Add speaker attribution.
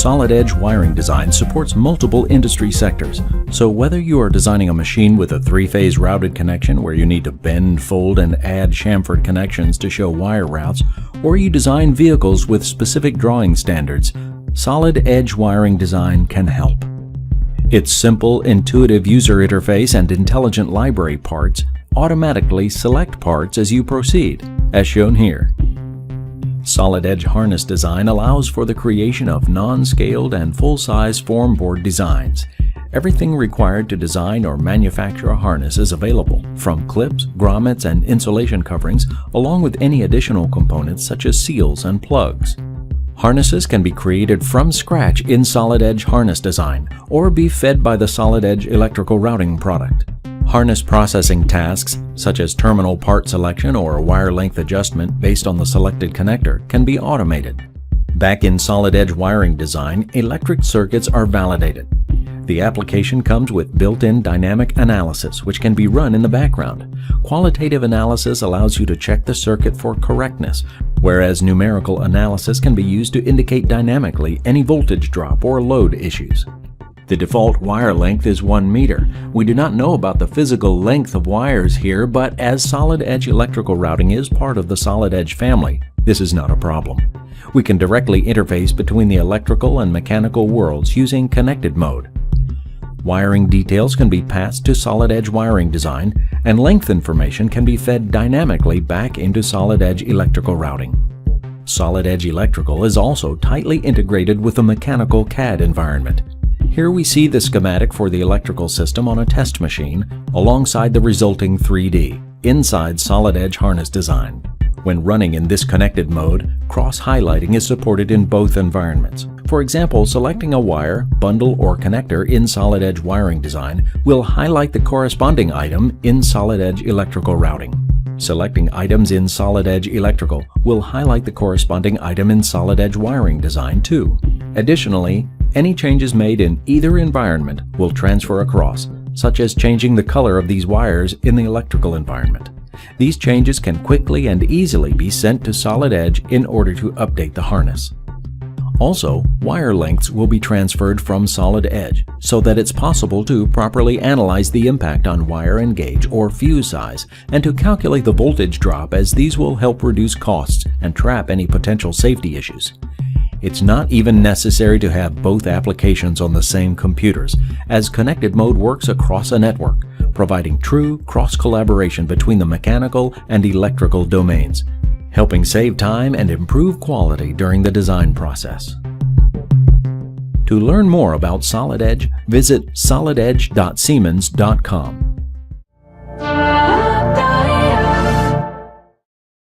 Speaker 1: Solid Edge wiring design supports multiple industry sectors, so whether you are designing a machine with a three-phase routed connection where you need to bend, fold, and add chamfered connections to show wire routes, or you design vehicles with specific drawing standards, Solid Edge wiring design can help. Its simple, intuitive user interface and intelligent library parts automatically select parts as you proceed, as shown here. Solid Edge harness design allows for the creation of non-scaled and full-size form board designs. Everything required to design or manufacture a harness is available, from clips, grommets, and insulation coverings, along with any additional components such as seals and plugs. Harnesses can be created from scratch in Solid Edge harness design, or be fed by the Solid Edge electrical routing product. Harness processing tasks, such as terminal part selection or wire length adjustment based on the selected connector, can be automated. Back in Solid Edge wiring design, electric circuits are validated. The application comes with built-in dynamic analysis, which can be run in the background. Qualitative analysis allows you to check the circuit for correctness, whereas numerical analysis can be used to indicate dynamically any voltage drop or load issues. The default wire length is 1 meter. We do not know about the physical length of wires here, but as Solid Edge electrical routing is part of the Solid Edge family, this is not a problem. We can directly interface between the electrical and mechanical worlds using connected mode. Wiring details can be passed to Solid Edge wiring design, and length information can be fed dynamically back into Solid Edge electrical routing. Solid Edge electrical is also tightly integrated with the mechanical CAD environment. Here we see the schematic for the electrical system on a test machine alongside the resulting 3D inside Solid Edge harness design. When running in this connected mode, cross-highlighting is supported in both environments. For example, selecting a wire, bundle, or connector in Solid Edge wiring design will highlight the corresponding item in Solid Edge electrical routing. Selecting items in Solid Edge electrical will highlight the corresponding item in Solid Edge wiring design too. Additionally, any changes made in either environment will transfer across, such as changing the color of these wires in the electrical environment. These changes can quickly and easily be sent to Solid Edge in order to update the harness. Also, wire lengths will be transferred from Solid Edge so that it's possible to properly analyze the impact on wire and gauge or fuse size and to calculate the voltage drop, as these will help reduce costs and trap any potential safety issues. It's not even necessary to have both applications on the same computers, as connected mode works across a network, providing true cross-collaboration between the mechanical and electrical domains, helping save time and improve quality during the design process. To learn more about Solid Edge, visit solidedge.siemens.com.